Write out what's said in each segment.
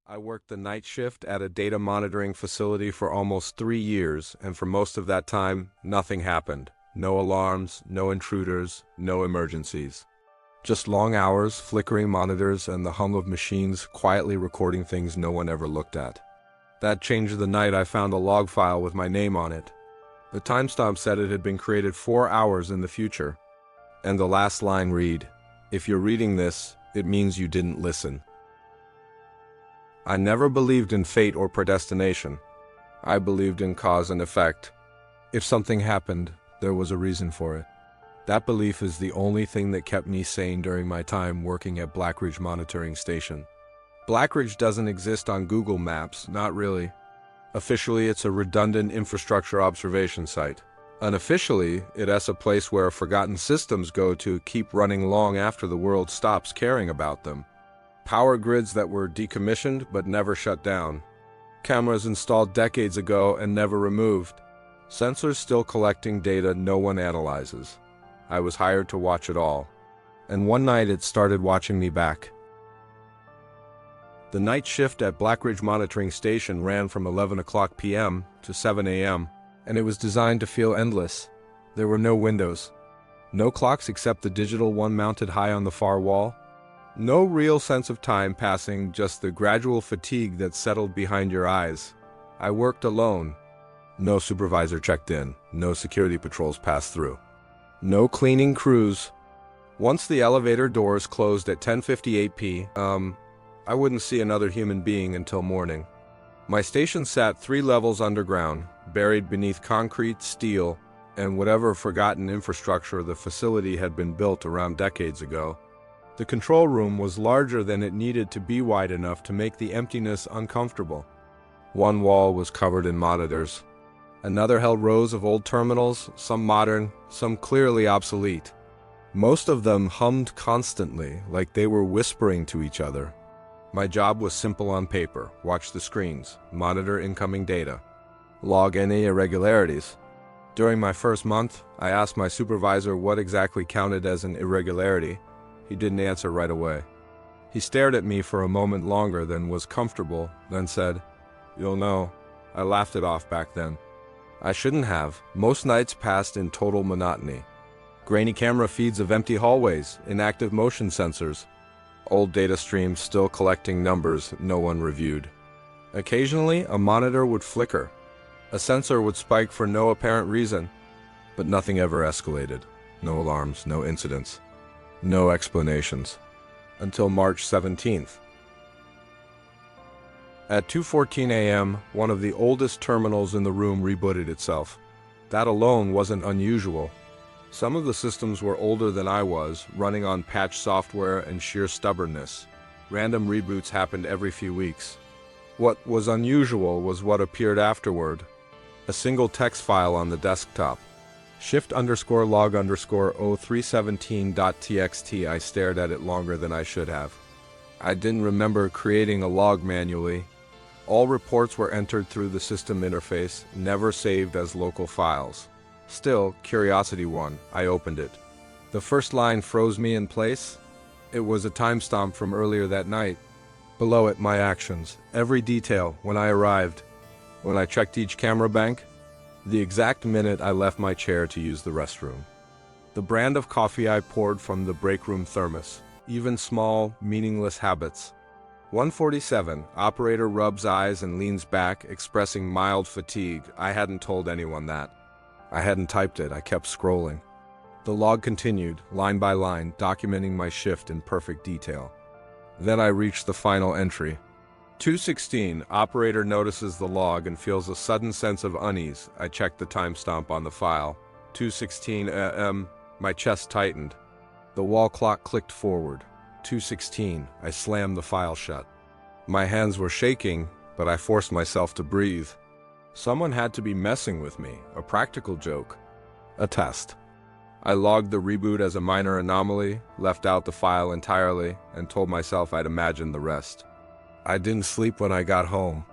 I worked the night shift at a data monitoring facility for almost 3 years, and for most of that time, nothing happened. No alarms, no intruders, no emergencies. Just long hours, flickering monitors, and the hum of machines quietly recording things no one ever looked at. That changed the night I found a log file with my name on it. The timestamp said it had been created 4 hours in the future. And the last line read, "If you're reading this, it means you didn't listen." I never believed in fate or predestination. I believed in cause and effect. If something happened, there was a reason for it. That belief is the only thing that kept me sane during my time working at Blackridge Monitoring Station. Blackridge doesn't exist on Google Maps, not really. Officially, it's a redundant infrastructure observation site. Unofficially, it's a place where forgotten systems go to keep running long after the world stops caring about them. Power grids that were decommissioned but never shut down. Cameras installed decades ago and never removed. Sensors still collecting data no one analyzes. I was hired to watch it all. And one night it started watching me back. The night shift at Blackridge Monitoring Station ran from 11 o'clock p.m. to 7 a.m., and it was designed to feel endless. There were no windows. No clocks except the digital one mounted high on the far wall. No real sense of time passing, just the gradual fatigue that settled behind your eyes. I worked alone. No supervisor checked in. No security patrols passed through. No cleaning crews. Once the elevator doors closed at 10:58 p.m., I wouldn't see another human being until morning. My station sat 3 levels underground, buried beneath concrete, steel, and whatever forgotten infrastructure the facility had been built around decades ago. The control room was larger than it needed to be wide enough to make the emptiness uncomfortable. One wall was covered in monitors. Another held rows of old terminals, some modern, some clearly obsolete. Most of them hummed constantly, like they were whispering to each other. My job was simple on paper: watch the screens, monitor incoming data, log any irregularities. During my first month, I asked my supervisor what exactly counted as an irregularity. He didn't answer right away. He stared at me for a moment longer than was comfortable, then said, "You'll know." I laughed it off back then. I shouldn't have. Most nights passed in total monotony. Grainy camera feeds of empty hallways, inactive motion sensors. Old data streams still collecting numbers no one reviewed. Occasionally, a monitor would flicker. A sensor would spike for no apparent reason. But nothing ever escalated. No alarms, no incidents. No explanations. Until March 17th. At 2:14 a.m., one of the oldest terminals in the room rebooted itself. That alone wasn't unusual. Some of the systems were older than I was, running on patch software and sheer stubbornness. Random reboots happened every few weeks. What was unusual was what appeared afterward. A single text file on the desktop. shift_log_0317.txt. I stared at it longer than I should have. I didn't remember creating a log manually. All reports were entered through the system interface, never saved as local files. Still, curiosity won. I opened it. The first line froze me in place. It was a timestamp from earlier that night. Below it, my actions, every detail, when I arrived, when I checked each camera bank, the exact minute I left my chair to use the restroom. The brand of coffee I poured from the break room thermos, even small, meaningless habits. 1:47, operator rubs eyes and leans back, expressing mild fatigue. I hadn't told anyone that. I hadn't typed it, I kept scrolling. The log continued, line by line, documenting my shift in perfect detail. Then I reached the final entry. 2:16, operator notices the log and feels a sudden sense of unease. I checked the timestamp on the file. 2:16 a.m., my chest tightened. The wall clock clicked forward. 2:16, I slammed the file shut. My hands were shaking, but I forced myself to breathe. Someone had to be messing with me, a practical joke. A test. I logged the reboot as a minor anomaly, left out the file entirely, and told myself I'd imagine the rest. I didn't sleep when I got home.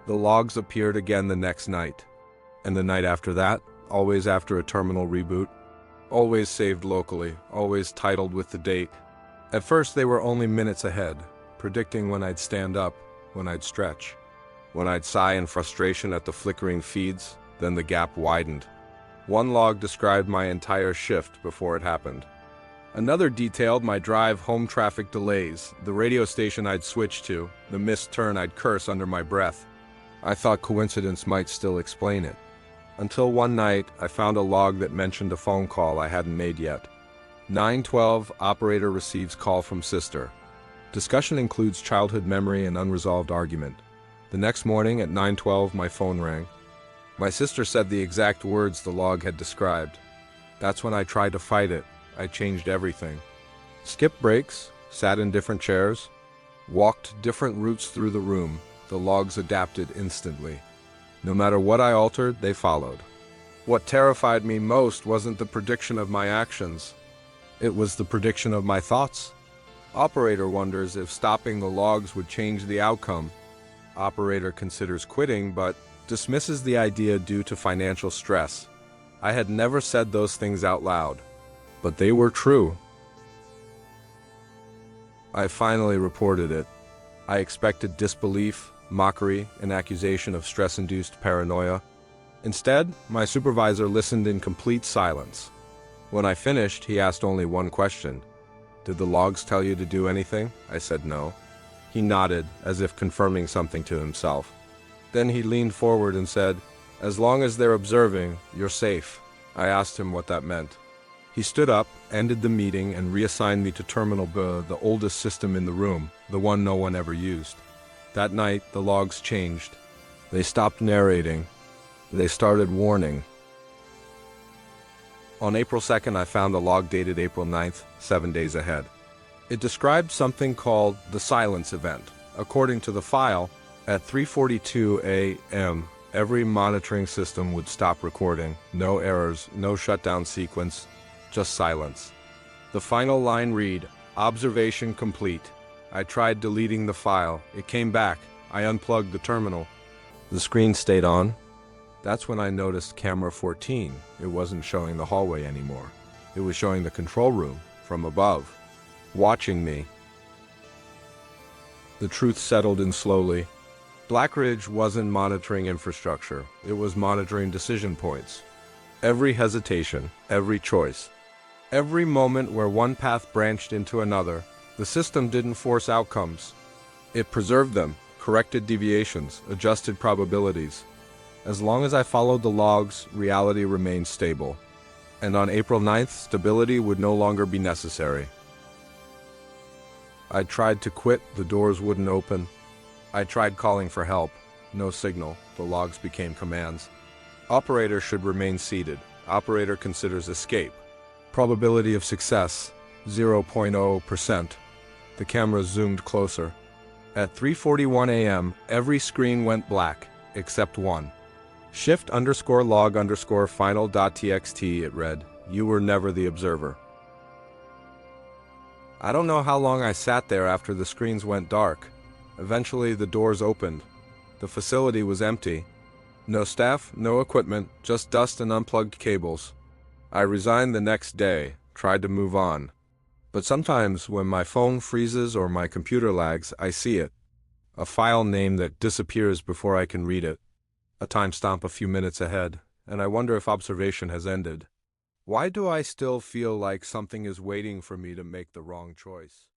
The logs appeared again the next night, and the night after that, always after a terminal reboot, always saved locally, always titled with the date. At first they were only minutes ahead, predicting when I'd stand up, when I'd stretch, when I'd sigh in frustration at the flickering feeds. Then the gap widened. One log described my entire shift before it happened. Another detailed my drive home traffic delays, the radio station I'd switch to, the missed turn I'd curse under my breath. I thought coincidence might still explain it. Until one night, I found a log that mentioned a phone call I hadn't made yet. 9:12, operator receives call from sister. Discussion includes childhood memory and unresolved argument. The next morning at 9:12, my phone rang. My sister said the exact words the log had described. That's when I tried to fight it. I changed everything. Skipped breaks, sat in different chairs, walked different routes through the room. The logs adapted instantly. No matter what I altered, they followed. What terrified me most wasn't the prediction of my actions. It was the prediction of my thoughts. Operator wonders if stopping the logs would change the outcome. Operator considers quitting, but dismisses the idea due to financial stress. I had never said those things out loud, but they were true. I finally reported it. I expected disbelief, mockery, and accusation of stress-induced paranoia. Instead, my supervisor listened in complete silence. When I finished, he asked only one question. "Did the logs tell you to do anything?" I said no. He nodded, as if confirming something to himself. Then he leaned forward and said, "As long as they're observing, you're safe." I asked him what that meant. He stood up, ended the meeting, and reassigned me to Terminal B, the oldest system in the room, the one no one ever used. That night, the logs changed. They stopped narrating. They started warning. On April 2nd, I found a log dated April 9th, 7 days ahead. It described something called the silence event. According to the file, at 3:42 a.m., every monitoring system would stop recording. No errors, no shutdown sequence, just silence. The final line read, "Observation complete." I tried deleting the file. It came back. I unplugged the terminal. The screen stayed on. That's when I noticed camera 14. It wasn't showing the hallway anymore. It was showing the control room from above, watching me. The truth settled in slowly. Blackridge wasn't monitoring infrastructure. It was monitoring decision points. Every hesitation, every choice, every moment where one path branched into another. The system didn't force outcomes. It preserved them, corrected deviations, adjusted probabilities. As long as I followed the logs, reality remained stable. And on April 9th, stability would no longer be necessary. I tried to quit, the doors wouldn't open. I tried calling for help. No signal. The logs became commands. Operator should remain seated. Operator considers escape. Probability of success, 0.0%. The camera zoomed closer. At 3:41 a.m., every screen went black, except one. Shift_log_final.txt, it read. You were never the observer. I don't know how long I sat there after the screens went dark. Eventually, the doors opened. The facility was empty. No staff, no equipment, just dust and unplugged cables. I resigned the next day, tried to move on. But sometimes when my phone freezes or my computer lags, I see it. A file name that disappears before I can read it. A timestamp a few minutes ahead, and I wonder if observation has ended. Why do I still feel like something is waiting for me to make the wrong choice?